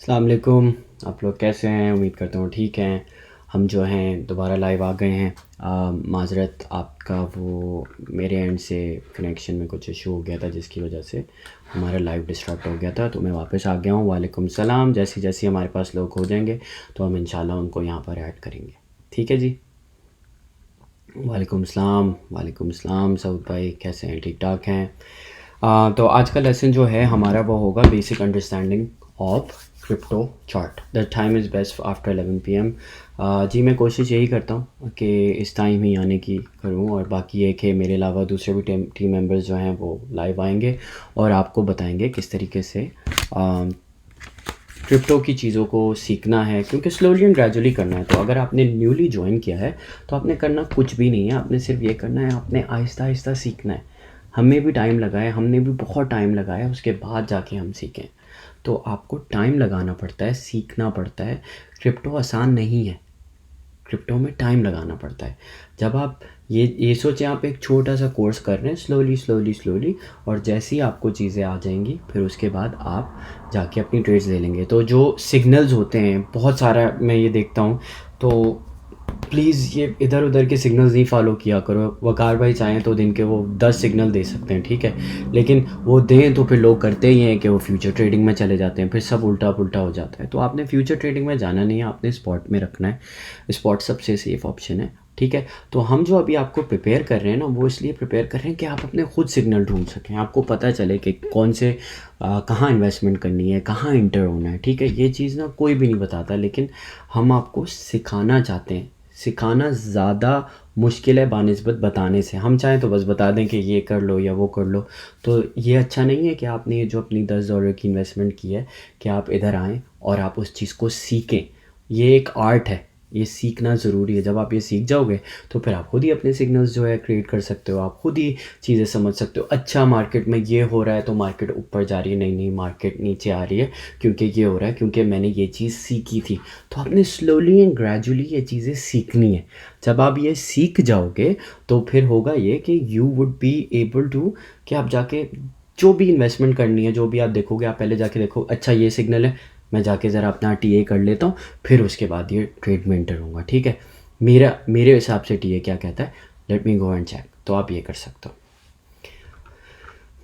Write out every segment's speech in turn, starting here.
अस्सलाम वालेकुम। आप लोग कैसे हैं? उम्मीद करता हूँ ठीक हैं। हम जो हैं दोबारा लाइव आ गए हैं। माज़रत आपका वो मेरे एंड से कनेक्शन में कुछ इशू हो गया था जिसकी वजह से हमारा लाइव डिस्टर्ब हो गया था, तो मैं वापस आ गया हूँ। वालेकुम सलाम। जैसे जैसे हमारे पास लोग हो जाएंगे तो हम इंशाल्लाह उनको यहाँ पर ऐड करेंगे। ठीक है जी। वालेकुम सलाम। वालेकुम सलाम। सऊद भाई कैसे हैं? ठीक ठाक हैं। तो आज का लेसन जो है हमारा वो होगा basic understanding of crypto chart. The time is best after 11 PM। जी मैं कोशिश यही करता हूँ कि इस टाइम ही आने की करूँ, और बाकी ये कि मेरे अलावा दूसरे भी टीम मेंबर्स जो हैं वो लाइव आएंगे और आपको बताएंगे किस तरीके से क्रिप्टो की चीज़ों को सीखना है, क्योंकि स्लोली एंड ग्रेजुअली करना है। तो अगर आपने न्यूली ज्वाइन किया है तो आपने करना कुछ भी नहीं है, आपने सिर्फ ये करना है, आपने आहिस्ता आहिस्ता सीखना है। हमें भी टाइम लगा है, हमने भी बहुत टाइम लगाया, उसके बाद जाके हम सीखें। तो आपको टाइम लगाना पड़ता है, सीखना पड़ता है। क्रिप्टो आसान नहीं है, क्रिप्टो में टाइम लगाना पड़ता है। जब आप ये सोचें आप एक छोटा सा कोर्स कर रहे हैं स्लोली स्लोली स्लोली, और जैसे ही आपको चीज़ें आ जाएंगी फिर उसके बाद आप जाके अपनी ट्रेड्स ले लेंगे। तो जो सिग्नल्स होते हैं बहुत सारा मैं ये देखता हूँ, तो प्लीज़ ये इधर उधर के सिग्नल्स नहीं फॉलो किया करो। वकार भाई चाहें तो दिन के वो 10 सिग्नल दे सकते हैं, ठीक है, लेकिन वो दें तो फिर लोग करते ही हैं कि वो फ्यूचर ट्रेडिंग में चले जाते हैं, फिर सब उल्टा पुल्टा हो जाता है। तो आपने फ्यूचर ट्रेडिंग में जाना नहीं है, आपने स्पॉट में रखना है। स्पॉट सबसे सेफ ऑप्शन है, ठीक है। तो हम जो अभी आपको प्रिपेयर कर रहे हैं ना, वो इसलिए प्रिपेयर कर रहे हैं कि आप अपने खुद सिग्नल ढूंढ सकें, आपको पता चले कि कौन से कहाँ इन्वेस्टमेंट करनी है, कहाँ इंटर होना है, ठीक है। ये चीज़ ना कोई भी नहीं बताता, लेकिन हम आपको सिखाना चाहते हैं। सिखाना ज़्यादा मुश्किल है बानिस्बत बताने से। हम चाहें तो बस बता दें कि ये कर लो या वो कर लो, तो ये अच्छा नहीं है कि आपने ये जो अपनी $10 की इन्वेस्टमेंट की है कि आप इधर आएँ और आप उस चीज़ को सीखें। ये एक आर्ट है, ये सीखना ज़रूरी है। जब आप ये सीख जाओगे तो फिर आप खुद ही अपने सिग्नल्स जो है क्रिएट कर सकते हो, आप खुद ही चीज़ें समझ सकते हो। अच्छा मार्केट में ये हो रहा है तो मार्केट ऊपर जा रही है, नहीं नहीं मार्केट नीचे आ रही है क्योंकि ये हो रहा है, क्योंकि मैंने ये चीज़ सीखी थी। तो आपने स्लोली एंड ग्रेजुअली ये चीज़ें सीखनी है। जब आप ये सीख जाओगे तो फिर होगा ये कि you would be able to, कि आप जाके जो भी इन्वेस्टमेंट करनी है, जो भी आप देखोगे, आप पहले जाके देखो अच्छा ये सिग्नल है, मैं जाके ज़रा अपना टीए कर लेता हूँ, फिर उसके बाद ये ट्रेड में एंटर होऊंगा, ठीक है। मेरे हिसाब से टीए क्या कहता है, let me go and check. तो आप ये कर सकते हो।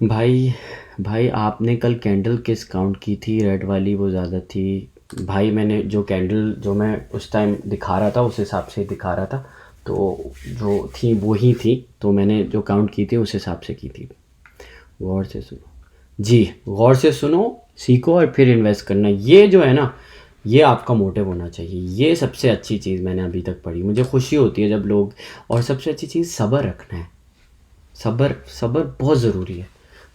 भाई आपने कल कैंडल किस काउंट की थी? रेड वाली वो ज़्यादा थी। भाई मैंने जो कैंडल जो मैं उस टाइम दिखा रहा था उस हिसाब से दिखा रहा था, तो जो थी वो ही थी, तो मैंने जो काउंट की थी उस हिसाब से की थी। गौर से सुनो जी, गौर से सुनो, सीखो और फिर इन्वेस्ट करना। ये जो है ना, ये आपका मोटिव होना चाहिए। ये सबसे अच्छी चीज़ मैंने अभी तक पढ़ी, मुझे खुशी होती है जब लोग, और सबसे अच्छी चीज़ सब्र रखना है। सब्र सब्र बहुत ज़रूरी है।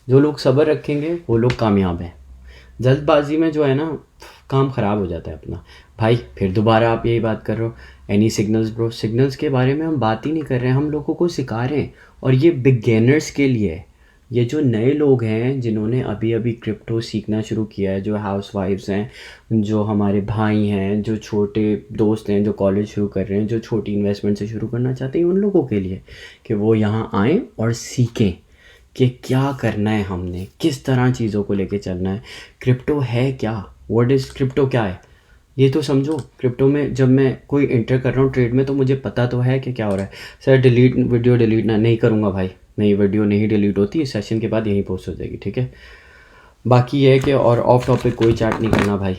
जो लोग सब्र रखेंगे वो लोग कामयाब हैं। जल्दबाजी में जो है ना काम ख़राब हो जाता है अपना। भाई फिर दोबारा आप यही बात कर रहे हो, एनी सिग्नल्स ब्रो? सिग्नल्स के बारे में हम बात ही नहीं कर रहे हैं, हम लोगों को सिखा रहे हैं, और ये बिगेनर्स के लिए है। ये जो नए लोग हैं जिन्होंने अभी अभी क्रिप्टो सीखना शुरू किया है, जो हाउस वाइफ्स हैं, जो हमारे भाई हैं, जो छोटे दोस्त हैं जो कॉलेज शुरू कर रहे हैं, जो छोटी इन्वेस्टमेंट से शुरू करना चाहते हैं, उन लोगों के लिए कि वो यहाँ आएँ और सीखें कि क्या करना है, हमने किस तरह चीज़ों को लेके चलना है। क्रिप्टो है क्या? What is crypto? क्या है ये तो समझो। क्रिप्टो में जब मैं कोई इंटर कर रहा हूँ ट्रेड में, तो मुझे पता तो है कि क्या हो रहा है। सर डिलीट वीडियो डिलीट ना नहीं करूँगा भाई, नहीं वीडियो नहीं डिलीट होती, इस सेशन के बाद यहीं पोस्ट हो जाएगी, ठीक है। बाकी ये है कि और ऑफ टॉपिक कोई चैट नहीं करना भाई।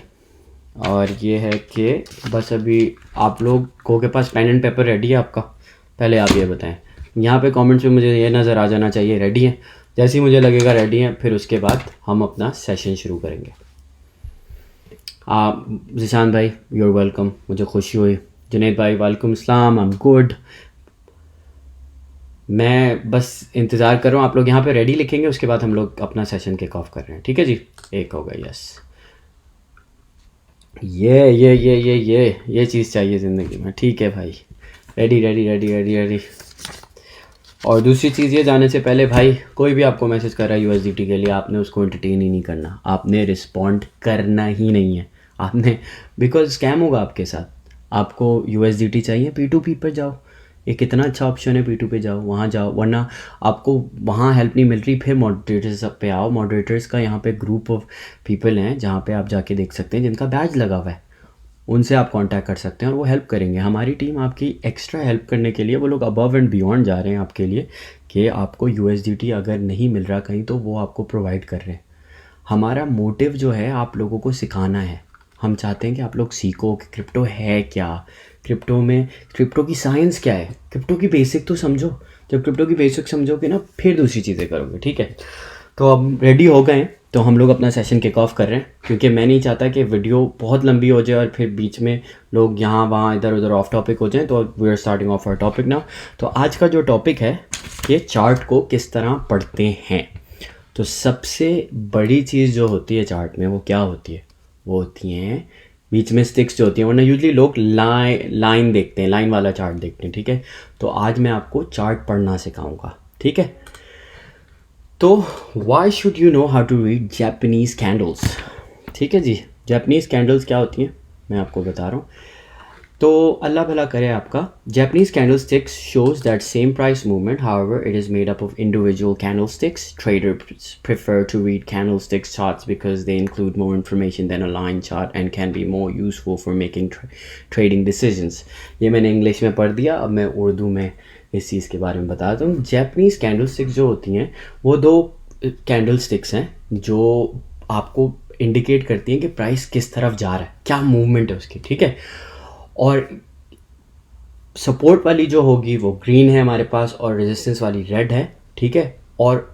और ये है कि बस अभी आप लोगों के पास पेन एंड पेपर रेडी है आपका? पहले आप ये बताएं, यहाँ पे कमेंट्स में मुझे ये नज़र आ जाना चाहिए रेडी है। जैसे ही मुझे लगेगा रेडी है, फिर उसके बाद हम अपना सेशन शुरू करेंगे। आप जिशान भाई यूर वेलकम, मुझे खुशी हुई। जुनैद भाई वालेकुम अस्सलाम, आई एम गुड। मैं बस इंतज़ार कर रहा हूँ, आप लोग यहाँ पे रेडी लिखेंगे, उसके बाद हम लोग अपना सेशन किक ऑफ कर रहे हैं, ठीक है जी। एक होगा, यस। ये चीज़ चाहिए ज़िंदगी में, ठीक है भाई। Ready ready ready ready ready. और दूसरी चीज़ ये जाने से पहले भाई, कोई भी आपको मैसेज कर रहा है यूएसडीटी के लिए, आपने उसको एंटरटेन ही नहीं करना, आपने रिस्पॉन्ड करना ही नहीं है आपने, बिकॉज स्कैम होगा आपके साथ। आपको यूएसडीटी चाहिए, P2P पर जाओ। ये कितना अच्छा ऑप्शन है, P2 पे जाओ, वहाँ जाओ, वरना आपको वहाँ हेल्प नहीं मिल रही, फिर मॉडरेटर्स पे आओ। मॉडरेटर्स का यहाँ पे ग्रुप ऑफ पीपल हैं जहाँ पे आप जाके देख सकते हैं जिनका बैज लगा हुआ है, उनसे आप कांटेक्ट कर सकते हैं और वो हेल्प करेंगे। हमारी टीम आपकी एक्स्ट्रा हेल्प करने के लिए, वो लोग अबव एंड बियॉन्ड जा रहे हैं आपके लिए कि आपको USDT अगर नहीं मिल रहा कहीं तो वो आपको प्रोवाइड कर रहे हैं। हमारा मोटिव जो है आप लोगों को सिखाना है। हम चाहते हैं कि आप लोग सीखो कि क्रिप्टो है क्या, क्रिप्टो की साइंस क्या है, क्रिप्टो की बेसिक तो समझो। जब क्रिप्टो की बेसिक समझोगे ना फिर दूसरी चीज़ें करोगे, ठीक है। तो अब रेडी हो गए हैं तो हम लोग अपना सेशन किक ऑफ कर रहे हैं, क्योंकि मैं नहीं चाहता कि वीडियो बहुत लंबी हो जाए और फिर बीच में लोग यहाँ वहाँ इधर उधर ऑफ टॉपिक हो जाएं। तो we are starting off our topic now. तो आज का जो टॉपिक है कि चार्ट को किस तरह पढ़ते हैं। तो सबसे बड़ी चीज़ जो होती है चार्ट में वो क्या होती है, वो होती हैं बीच में स्टिक्स जो होती हैं, वरना यूजली लोग लाइन देखते हैं, लाइन वाला चार्ट देखते हैं, ठीक है। तो आज मैं आपको चार्ट पढ़ना सिखाऊंगा, ठीक है। तो why should you know how to read Japanese candles, ठीक है जी। जापानीज़ कैंडल्स क्या होती हैं मैं आपको बता रहा हूँ। तो अल्लाह भला करे आपका। Japanese candlesticks shows that same price movement, however it is made up of individual candlesticks. Traders prefer to read candlesticks charts because they include more information than a line chart and can be more useful for making trading decisions. ये मैंने English में पढ़ दिया, अब मैं उर्दू में इस चीज़ के बारे में बताता हूँ। Japanese candlesticks जो होती हैं वो दो candlesticks हैं जो आपको इंडिकेट करती हैं कि प्राइस किस तरफ जा रहा है, क्या मूवमेंट है उसकी, ठीक है। और सपोर्ट वाली जो होगी वो ग्रीन है हमारे पास और रेजिस्टेंस वाली रेड है, ठीक है। और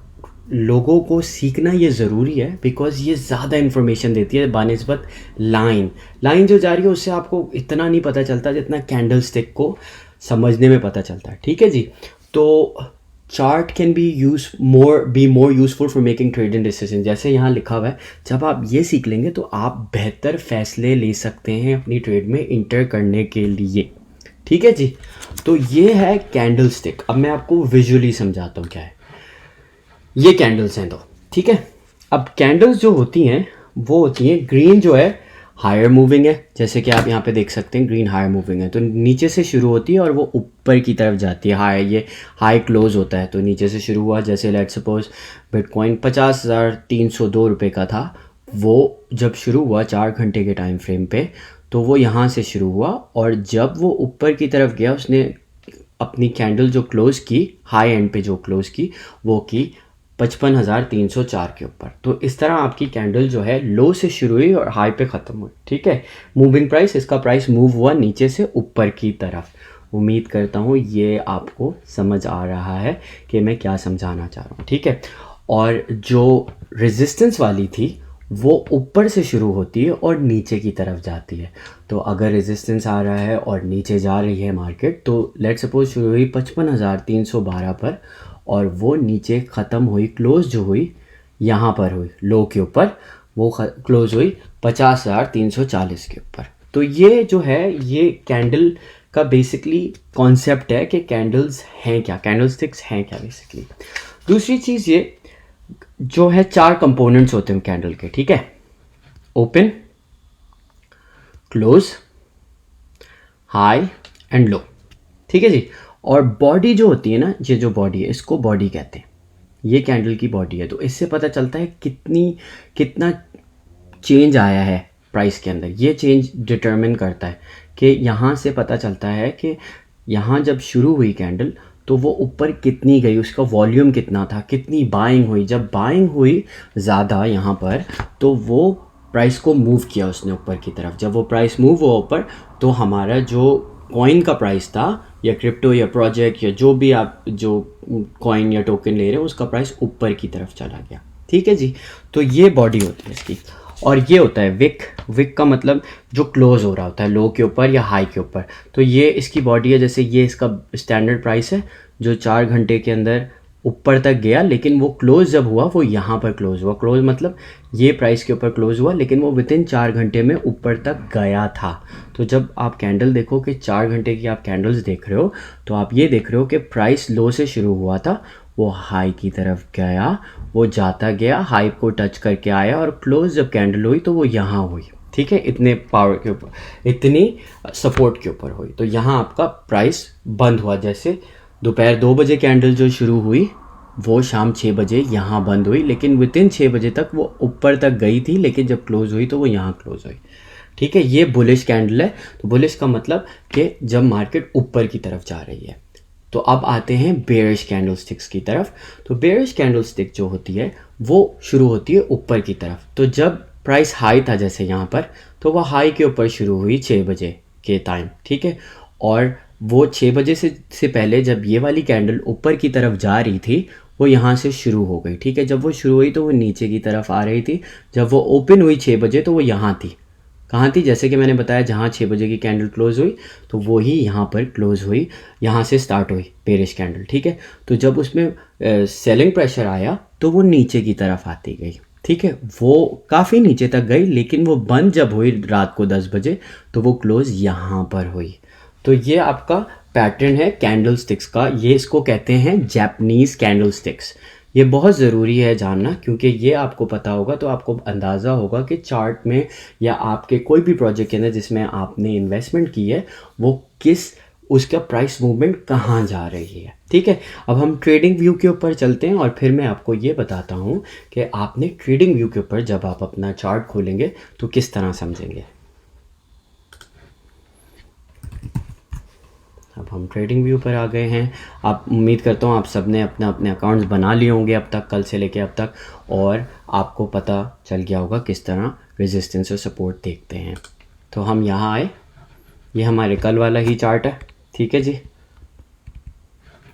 लोगों को सीखना ये ज़रूरी है बिकॉज ये ज़्यादा इन्फॉर्मेशन देती है बानिस्बत लाइन जो जा रही है उससे आपको इतना नहीं पता चलता जितना कैंडल स्टिक को समझने में पता चलता है, ठीक है जी। तो chart can be more useful for making trading decision. जैसे यहाँ लिखा हुआ है, जब आप ये सीख लेंगे तो आप बेहतर फैसले ले सकते हैं अपनी ट्रेड में इंटर करने के लिए, ठीक है जी। तो ये है कैंडल स्टिक। अब मैं आपको विजुअली समझाता हूँ क्या है। ये कैंडल्स हैं, तो ठीक है। अब कैंडल्स जो होती हैं वो होती हैं, ग्रीन जो है हायर मूविंग है, जैसे कि आप यहाँ पे देख सकते हैं ग्रीन हायर मूविंग है, तो नीचे से शुरू होती है और वो ऊपर की तरफ जाती है। ये हाई क्लोज होता है, तो नीचे से शुरू हुआ, जैसे लेट सपोज बिटकॉइन 50,302 रुपये का था, वो जब शुरू हुआ 4 घंटे के टाइम फ्रेम पे, तो वो यहाँ से शुरू हुआ और जब वो ऊपर की तरफ गया उसने अपनी कैंडल जो क्लोज़ की, हाई एंड पे जो क्लोज़ की वो की 55,304 के ऊपर। तो इस तरह आपकी कैंडल जो है लो से शुरू हुई और हाई पे ख़त्म हुई, ठीक है। मूविंग प्राइस, इसका प्राइस मूव हुआ नीचे से ऊपर की तरफ। उम्मीद करता हूँ ये आपको समझ आ रहा है कि मैं क्या समझाना चाह रहा हूँ, ठीक है। और जो रेजिस्टेंस वाली थी वो ऊपर से शुरू होती है और नीचे की तरफ जाती है। तो अगर रेजिस्टेंस आ रहा है और नीचे जा रही है मार्केट, तो लेट सपोज शुरू हुई 55,312 पर और वो नीचे ख़त्म हुई, क्लोज जो हुई यहाँ पर हुई लो के ऊपर, वो क्लोज हुई 50,340 के ऊपर। तो ये जो है ये कैंडल का बेसिकली कॉन्सेप्ट है कि कैंडल्स हैं क्या, कैंडल स्टिक्स हैं क्या बेसिकली। दूसरी चीज़ ये जो है 4 कंपोनेंट्स होते हैं कैंडल के, ठीक है। Open, close, high and low, ठीक है जी। और बॉडी जो होती है ना, ये जो बॉडी है इसको बॉडी कहते हैं, ये कैंडल की बॉडी है। तो इससे पता चलता है कितना चेंज आया है प्राइस के अंदर। ये चेंज डिटरमिन करता है कि यहाँ से पता चलता है कि यहाँ जब शुरू हुई कैंडल तो वो ऊपर कितनी गई, उसका वॉल्यूम कितना था, कितनी बाइंग हुई। जब बाइंग हुई ज़्यादा यहाँ पर तो वो प्राइस को मूव किया उसने ऊपर की तरफ। जब वो प्राइस मूव हुआ ऊपर तो हमारा जो कॉइन का प्राइस था या क्रिप्टो या प्रोजेक्ट या जो भी आप जो कॉइन या टोकन ले रहे हो उसका प्राइस ऊपर की तरफ चला गया, ठीक है जी। तो ये बॉडी होती है इसकी। और ये होता है विक का मतलब जो क्लोज हो रहा होता है लो के ऊपर या हाई के ऊपर। तो ये इसकी बॉडी है, जैसे ये इसका स्टैंडर्ड प्राइस है जो 4 घंटे के अंदर ऊपर तक गया, लेकिन वो क्लोज जब हुआ वो यहाँ पर क्लोज हुआ। क्लोज मतलब ये प्राइस के ऊपर क्लोज हुआ लेकिन वो विद इन 4 घंटे में ऊपर तक गया था। तो जब आप कैंडल देखो कि 4 घंटे की आप कैंडल्स देख रहे हो तो आप ये देख रहे हो कि प्राइस लो से शुरू हुआ था, वो हाई की तरफ गया, वो जाता गया, हाई को टच करके आया और क्लोज जब कैंडल हुई तो वो यहाँ हुई, ठीक है, इतने पावर के ऊपर, इतनी सपोर्ट के ऊपर हुई। तो यहाँ आपका प्राइस बंद हुआ, जैसे दोपहर 2 बजे कैंडल जो शुरू हुई वो शाम 6 बजे यहाँ बंद हुई, लेकिन वितिन 6 बजे तक वो ऊपर तक गई थी, लेकिन जब क्लोज हुई तो वो यहाँ क्लोज हुई। ठीक है, ये बुलिश कैंडल है। तो बुलिश का मतलब कि जब मार्केट ऊपर की तरफ जा रही है। तो अब आते हैं बेयरिश कैंडल स्टिक्स की तरफ। तो बेयरिश कैंडल स्टिक जो होती है वो शुरू होती है ऊपर की तरफ। तो जब प्राइस हाई था जैसे यहाँ पर, तो वह हाई के ऊपर शुरू हुई 6 बजे के टाइम, ठीक है। और वो 6 बजे से पहले जब ये वाली कैंडल ऊपर की तरफ जा रही थी, वो यहाँ से शुरू हो गई, ठीक है। जब वो शुरू हुई तो वो नीचे की तरफ आ रही थी। जब वो ओपन हुई 6 बजे तो वो यहाँ थी। कहाँ थी? जैसे कि मैंने बताया, जहाँ 6 बजे की कैंडल क्लोज हुई तो वो ही यहाँ पर क्लोज हुई, यहाँ से स्टार्ट हुई बेरिश कैंडल, ठीक है। तो जब उसमें सेलिंग प्रेशर आया तो वो नीचे की तरफ आती गई, ठीक है। वो काफ़ी नीचे तक गई, लेकिन वो बंद जब हुई रात को 10 बजे तो वो क्लोज यहाँ पर हुई। तो ये आपका पैटर्न है कैंडल स्टिक्स का। ये इसको कहते हैं जापानीज़ कैंडल स्टिक्स। ये बहुत ज़रूरी है जानना, क्योंकि ये आपको पता होगा तो आपको अंदाज़ा होगा कि चार्ट में या आपके कोई भी प्रोजेक्ट के अंदर जिसमें आपने इन्वेस्टमेंट की है वो किस, उसका प्राइस मूवमेंट कहाँ जा रही है, ठीक है। अब हम ट्रेडिंग व्यू के ऊपर चलते हैं और फिर मैं आपको ये बताता हूँ कि आपने ट्रेडिंग व्यू के ऊपर जब आप अपना चार्ट खोलेंगे तो किस तरह समझेंगे। अब हम ट्रेडिंग व्यू पर आ गए हैं। आप, उम्मीद करता हूँ आप सब ने अपने अपने अकाउंट्स बना लिए होंगे अब तक, कल से लेके अब तक, और आपको पता चल गया होगा किस तरह रेजिस्टेंस और सपोर्ट देखते हैं। तो हम यहाँ आए, ये हमारे कल वाला ही चार्ट है, ठीक है जी,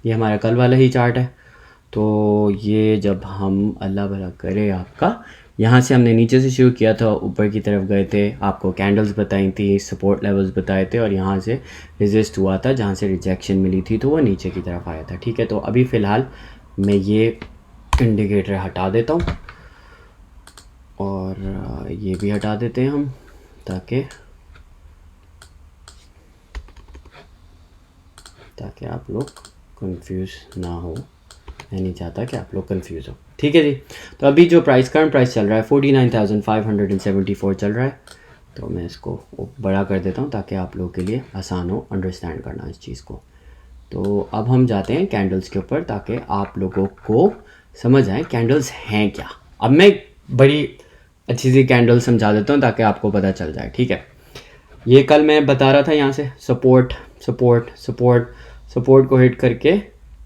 ये हमारा कल वाला ही चार्ट है। तो ये जब हम, अल्लाह भला करे आपका, यहाँ से हमने नीचे से शुरू किया था, ऊपर की तरफ गए थे, आपको कैंडल्स बताई थी, सपोर्ट लेवल्स बताए थे, और यहाँ से रेजिस्ट हुआ था, जहाँ से रिजेक्शन मिली थी तो वो नीचे की तरफ आया था, ठीक है। तो अभी फ़िलहाल मैं ये इंडिकेटर हटा देता हूँ और ये भी हटा देते हैं हम, ताकि आप लोग कंफ्यूज ना हो। मैं नहीं चाहता कि आप लोग कंफ्यूज हो, ठीक है जी। तो अभी जो प्राइस, करंट प्राइस चल रहा है 49,574 चल रहा है। तो मैं इसको बड़ा कर देता हूँ ताकि आप लोगों के लिए आसान हो अंडरस्टैंड करना इस चीज़ को। तो अब हम जाते हैं कैंडल्स के ऊपर ताकि आप लोगों को समझ आए कैंडल्स हैं क्या। अब मैं बड़ी अच्छी सी कैंडल समझा देता हूँ ताकि आपको पता चल जाए, ठीक है। ये कल मैं बता रहा था, यहाँ से सपोर्ट सपोर्ट सपोर्ट सपोर्ट को हिट करके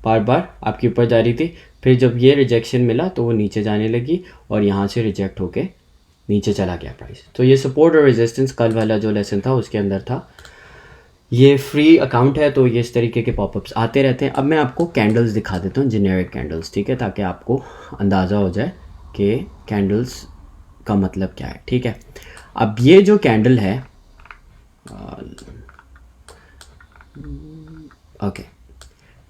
बार बार आपके ऊपर जा रही थी। फिर जब ये रिजेक्शन मिला तो वो नीचे जाने लगी और यहाँ से रिजेक्ट होके नीचे चला गया प्राइस। तो ये सपोर्ट और रेजिस्टेंस कल वाला जो लेसन था उसके अंदर था। ये फ्री अकाउंट है तो ये इस तरीके के पॉपअप्स आते रहते हैं। अब मैं आपको कैंडल्स दिखा देता हूँ, जेनेरिक कैंडल्स, ठीक है, ताकि आपको अंदाज़ा हो जाए कि कैंडल्स का मतलब क्या है, ठीक है। अब ये जो कैंडल है, ओके,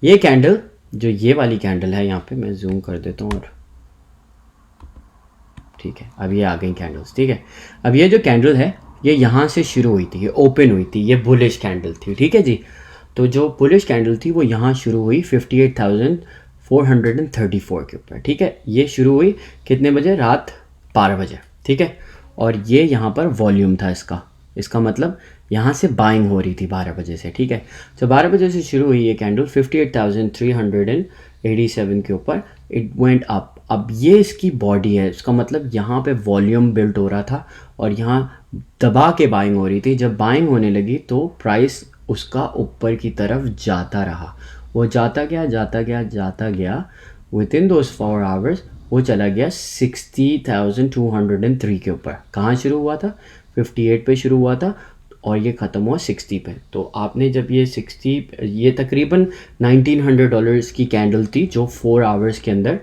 ये कैंडल, जो ये वाली कैंडल है, यहाँ पे मैं जूम कर देता हूँ और ठीक है, अब ये आ गई कैंडल्स, ठीक है। अब ये जो कैंडल है ये यहाँ से शुरू हुई थी, ये ओपन हुई थी, ये बुलिश कैंडल थी, ठीक है जी। तो जो बुलिश कैंडल थी वो यहाँ शुरू हुई 58,434 के ऊपर, ठीक है। ये शुरू हुई कितने बजे? रात 12 बजे, ठीक है। और ये यहाँ पर वॉल्यूम था इसका मतलब यहाँ से बाइंग हो रही थी 12 बजे से, ठीक है। तो 12 बजे से शुरू हुई ये कैंडल 58,387 के ऊपर, इट वेंट अप। अब ये इसकी बॉडी है, इसका मतलब यहाँ पे वॉल्यूम बिल्ड हो रहा था और यहाँ दबा के बाइंग हो रही थी। जब बाइंग होने लगी तो प्राइस उसका ऊपर की तरफ जाता रहा, वो जाता गया विद इन दोज 4 आवर्स वो चला गया 60,203 के ऊपर। कहाँ शुरू हुआ था? 58 पे शुरू हुआ था और ये ख़त्म हुआ 60 पे। तो आपने जब ये 60, ये तकरीबन $1900 की कैंडल थी जो 4 आवर्स के अंदर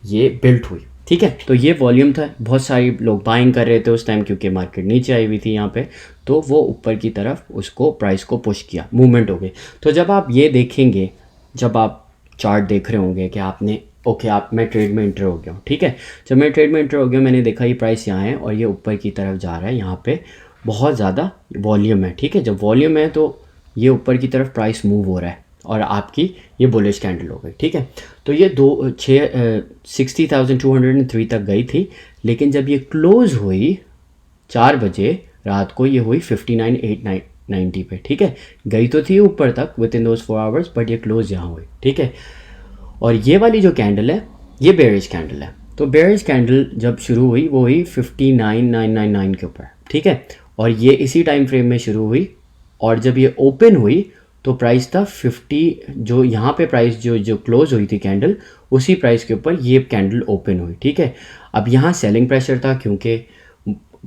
ये बिल्ट हुई, ठीक है। तो ये वॉल्यूम था, बहुत सारे लोग बाइंग कर रहे थे उस टाइम क्योंकि मार्केट नीचे आई हुई थी यहाँ पे, तो वो ऊपर की तरफ उसको, प्राइस को पुश किया, मूवमेंट हो गई। तो जब आप ये देखेंगे, जब आप चार्ट देख रहे होंगे कि आपने, ओके, मैं ट्रेड में इंटर हो गया हूँ, ठीक है। जब मैं ट्रेड में इंटर हो गया, मैंने देखा ये प्राइस यहाँ है और ये ऊपर की तरफ जा रहा है, यहाँ पे बहुत ज़्यादा वॉल्यूम है, ठीक है। जब वॉल्यूम है तो ये ऊपर की तरफ प्राइस मूव हो रहा है और आपकी ये बुलिश कैंडल हो गई, ठीक है। तो ये 60,203 तक गई थी, लेकिन जब ये क्लोज हुई 4 बजे रात को ये हुई 59,890 पे, ठीक है। गई तो थी ऊपर तक with in those 4 hours, but ये क्लोज यहाँ हुई, ठीक है। और ये वाली जो कैंडल है ये बेयरिश कैंडल है। तो बेयरिश कैंडल जब शुरू हुई वो हुई 59,999 के ऊपर, ठीक है। और ये इसी टाइम फ्रेम में शुरू हुई, और जब ये ओपन हुई तो प्राइस था 50, जो यहाँ पे प्राइस जो क्लोज हुई थी कैंडल, उसी प्राइस के ऊपर ये कैंडल ओपन हुई, ठीक है। अब यहाँ सेलिंग प्रेशर था क्योंकि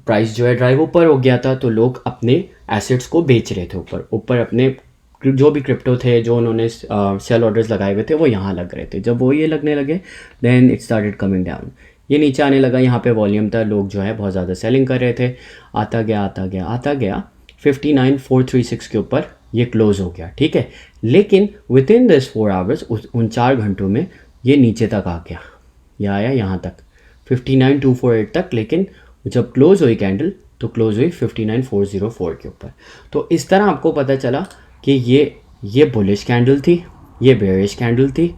प्राइस जो है ड्राइव ऊपर हो गया था, तो लोग अपने एसेट्स को बेच रहे थे ऊपर अपने जो भी क्रिप्टो थे, जो उन्होंने सेल ऑर्डर्स लगाए हुए थे वो यहाँ लग रहे थे। जब वो ये लगने लगे then it started coming down, ये नीचे आने लगा। यहाँ पे वॉल्यूम था, लोग जो है बहुत ज़्यादा सेलिंग कर रहे थे, आता गया 59,436 के ऊपर ये क्लोज हो गया, ठीक है। लेकिन विद इन दिस 4 आवर्स, उन 4 घंटों में ये नीचे तक आ गया, ये आया यहाँ तक 59,248 तक, लेकिन जब क्लोज हुई कैंडल तो क्लोज हुई 59,404 के ऊपर। तो इस तरह आपको पता चला कि ये बुलिश कैंडल थी, ये बेयरिश कैंडल थी।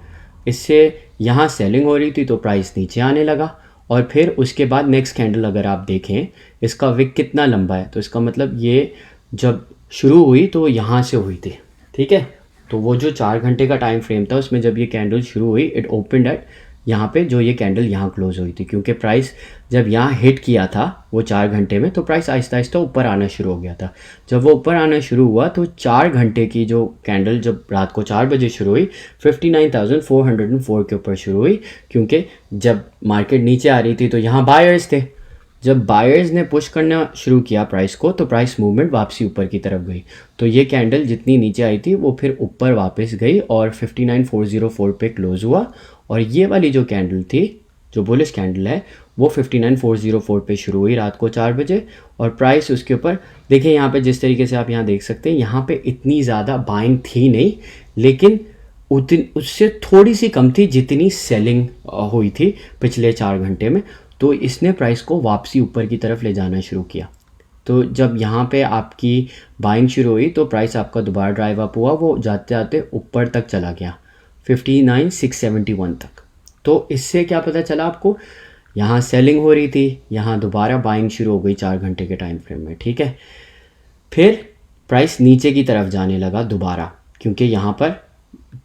इससे यहाँ सेलिंग हो रही थी तो प्राइस नीचे आने लगा, और फिर उसके बाद नेक्स्ट कैंडल अगर आप देखें इसका विक कितना लंबा है, तो इसका मतलब ये जब शुरू हुई तो यहाँ से हुई थी, ठीक है। तो वो जो 4 घंटे का टाइम फ्रेम था उसमें जब ये कैंडल शुरू हुई इट ओपनड एट यहाँ पे, जो ये कैंडल यहाँ क्लोज हुई थी, क्योंकि प्राइस जब यहाँ हिट किया था वो 4 घंटे में तो प्राइस आहिस्ता आहिस्ता ऊपर आना शुरू हो गया था। जब वो ऊपर आना शुरू हुआ तो 4 घंटे की जो कैंडल जब रात को 4 बजे शुरू हुई 59,404 के ऊपर शुरू हुई, क्योंकि जब मार्केट नीचे आ रही थी तो यहाँ बायर्स थे। जब बायर्स ने पुश करना शुरू किया प्राइस को तो प्राइस मूवमेंट वापसी ऊपर की तरफ गई। तो ये कैंडल जितनी नीचे आई थी वो फिर ऊपर वापस गई और 59,404 पे क्लोज हुआ। और ये वाली जो कैंडल थी, जो बुलिश कैंडल है, वो 59,404 पे शुरू हुई रात को 4 बजे, और प्राइस उसके ऊपर देखिए यहाँ पे जिस तरीके से आप यहाँ देख सकते हैं, यहाँ पे इतनी ज़्यादा बाइंग थी नहीं, लेकिन उससे थोड़ी सी कम थी जितनी सेलिंग हुई थी पिछले 4 घंटे में। तो इसने प्राइस को वापसी ऊपर की तरफ ले जाना शुरू किया। तो जब यहाँ पे आपकी बाइंग शुरू हुई तो प्राइस आपका दोबारा ड्राइव अप हुआ, वो जाते जाते ऊपर तक चला गया 59,671 तक। तो इससे क्या पता चला आपको, यहाँ सेलिंग हो रही थी, यहाँ दोबारा बाइंग शुरू हो गई 4 घंटे के टाइम फ्रेम में, ठीक है। फिर प्राइस नीचे की तरफ जाने लगा दोबारा, क्योंकि यहाँ पर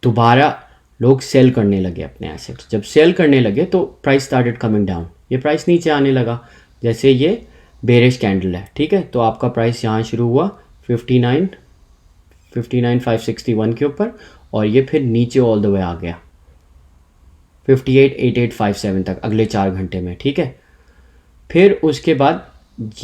दोबारा लोग सेल करने लगे अपने एसेट्स। जब सेल करने लगे तो प्राइस स्टार्टेड कमिंग डाउन, ये प्राइस नीचे आने लगा। जैसे ये बेरिश कैंडल है, ठीक है, तो आपका प्राइस यहाँ शुरू हुआ 59,561 के ऊपर, और ये फिर नीचे ऑल द वे आ गया 58,8857 तक अगले 4 घंटे में, ठीक है। फिर उसके बाद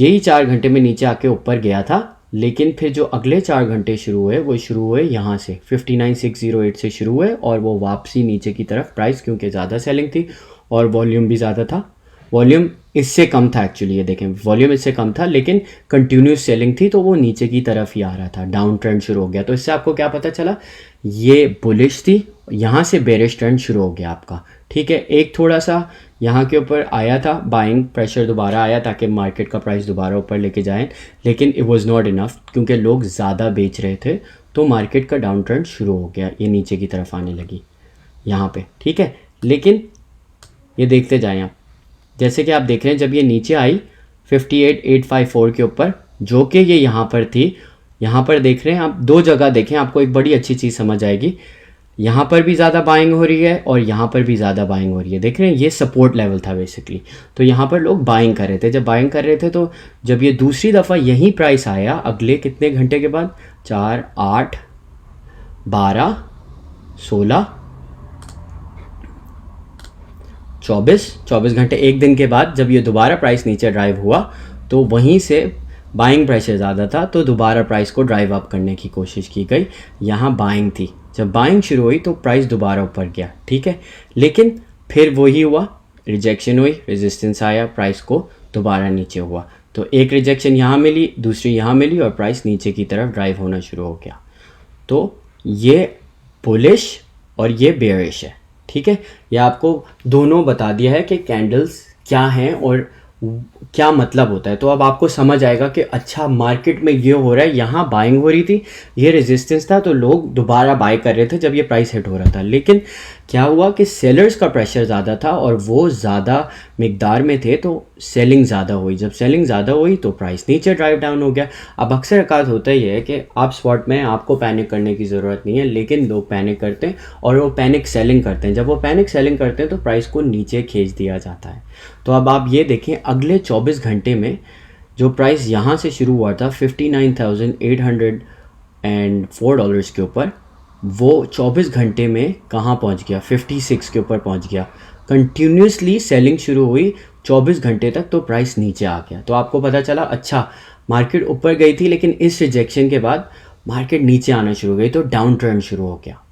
यही 4 घंटे में नीचे आके ऊपर गया था, लेकिन फिर जो अगले 4 घंटे शुरू हुए वो शुरू हुए यहाँ से 59,608 से शुरू हुए, और वो वापसी नीचे की तरफ प्राइस, क्योंकि ज़्यादा सेलिंग थी और वॉल्यूम भी ज़्यादा था। वॉल्यूम इससे कम था एक्चुअली, ये देखें वॉल्यूम इससे कम था, लेकिन कंटिन्यूस सेलिंग थी तो वो नीचे की तरफ ही आ रहा था, डाउन ट्रेंड शुरू हो गया। तो इससे आपको क्या पता चला, ये बुलिश थी, यहाँ से बेरिश ट्रेंड शुरू हो गया आपका, ठीक है। एक थोड़ा सा यहाँ के ऊपर आया था बाइंग प्रेशर, दोबारा आया ताकि मार्केट का प्राइस दोबारा ऊपर लेके जाएं, लेकिन इट वाज नॉट इनफ, क्योंकि लोग ज़्यादा बेच रहे थे तो मार्केट का डाउन ट्रेंड शुरू हो गया, ये नीचे की तरफ आने लगी यहाँ पे, ठीक है। लेकिन ये देखते जाएं आप, जैसे कि आप देख रहे हैं जब ये नीचे आई 58,854 के ऊपर, जो कि ये यहाँ पर थी, यहाँ पर देख रहे हैं आप, 2 जगह देखें आपको एक बड़ी अच्छी चीज़ समझ आएगी। यहाँ पर भी ज़्यादा बाइंग हो रही है और यहाँ पर भी ज़्यादा बाइंग हो रही है, देख रहे हैं, ये सपोर्ट लेवल था बेसिकली। तो यहाँ पर लोग बाइंग कर रहे थे। जब बाइंग कर रहे थे तो जब ये दूसरी दफ़ा यही प्राइस आया अगले कितने घंटे के बाद, 4, 8, 12, 16, 24 घंटे, एक दिन के बाद जब ये दोबारा प्राइस नीचे ड्राइव हुआ तो वहीं से बाइंग प्रेशर ज़्यादा था, तो दोबारा प्राइस को ड्राइव अप करने की कोशिश की गई। यहाँ बाइंग थी, जब बाइंग शुरू हुई तो प्राइस दोबारा ऊपर गया, ठीक है। लेकिन फिर वही हुआ, रिजेक्शन हुई, रेजिस्टेंस आया, प्राइस को दोबारा नीचे हुआ। तो एक रिजेक्शन यहाँ मिली, दूसरी यहाँ मिली, और प्राइस नीचे की तरफ ड्राइव होना शुरू हो गया। तो ये बुलिश और ये बेयरिश है, ठीक है। ये आपको दोनों बता दिया है कि कैंडल्स क्या हैं और क्या मतलब होता है। तो अब आपको समझ आएगा कि अच्छा मार्केट में ये हो रहा है, यहाँ बाइंग हो रही थी, ये रेजिस्टेंस था तो लोग दोबारा बाय कर रहे थे जब ये प्राइस हिट हो रहा था। लेकिन क्या हुआ कि सेलर्स का प्रेशर ज़्यादा था और वो ज़्यादा मिकदार में थे तो सेलिंग ज़्यादा हुई। जब सेलिंग ज़्यादा हुई तो प्राइस नीचे ड्राइव डाउन हो गया। अब अक्सर अकात होता ही है कि आप स्पॉट में आपको पैनिक करने की ज़रूरत नहीं है, लेकिन लोग पैनिक करते हैं और वो पैनिक सेलिंग करते हैं। जब वो पैनिक सेलिंग करते हैं तो प्राइस को नीचे खींच दिया जाता है। तो अब आप ये देखें अगले 24 घंटे में जो प्राइस यहाँ से शुरू हुआ था $59,804 के ऊपर, वो 24 घंटे में कहाँ पहुँच गया, 56 के ऊपर पहुँच गया। कंटिन्यूसली सेलिंग शुरू हुई 24 घंटे तक तो प्राइस नीचे आ गया। तो आपको पता चला अच्छा मार्केट ऊपर गई थी लेकिन इस रिजेक्शन के बाद मार्केट नीचे आना शुरू हो गई तो डाउन ट्रेंड शुरू हो गया।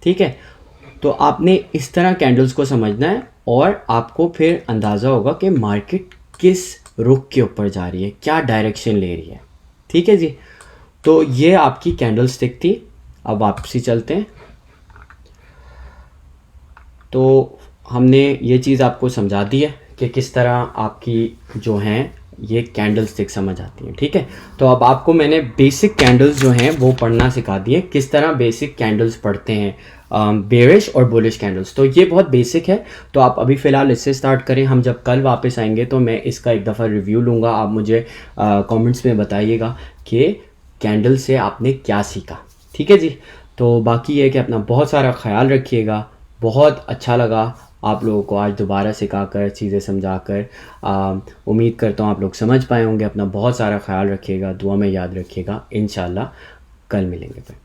ठीक है, तो आपने इस तरह कैंडल्स को समझना है और आपको फिर अंदाज़ा होगा कि मार्केट किस रुख के ऊपर जा रही है, क्या डायरेक्शन ले रही है। ठीक है जी, तो ये आपकी कैंडल स्टिक थी। अब वापसी चलते हैं। तो हमने ये चीज़ आपको समझा दी है कि किस तरह आपकी जो हैं ये कैंडल स्टिक समझ आती हैं। ठीक है, तो अब आपको मैंने बेसिक कैंडल्स जो हैं वो पढ़ना सिखा दिए, किस तरह बेसिक कैंडल्स पढ़ते हैं, बेरिश और बुलिश कैंडल्स। तो ये बहुत बेसिक है, तो आप अभी फ़िलहाल इससे स्टार्ट करें। हम जब कल वापस आएंगे तो मैं इसका एक दफ़ा रिव्यू लूँगा। आप मुझे कमेंट्स में बताइएगा कि कैंडल से आपने क्या सीखा। ठीक है जी, तो बाकी ये है कि अपना बहुत सारा ख्याल रखिएगा। बहुत अच्छा लगा आप लोगों को आज दोबारा सिखाकर, चीज़ें समझाकर। उम्मीद करता हूँ आप लोग समझ पाए होंगे। अपना बहुत सारा ख्याल रखिएगा, दुआ में याद रखिएगा। इंशाल्लाह कल मिलेंगे फिर।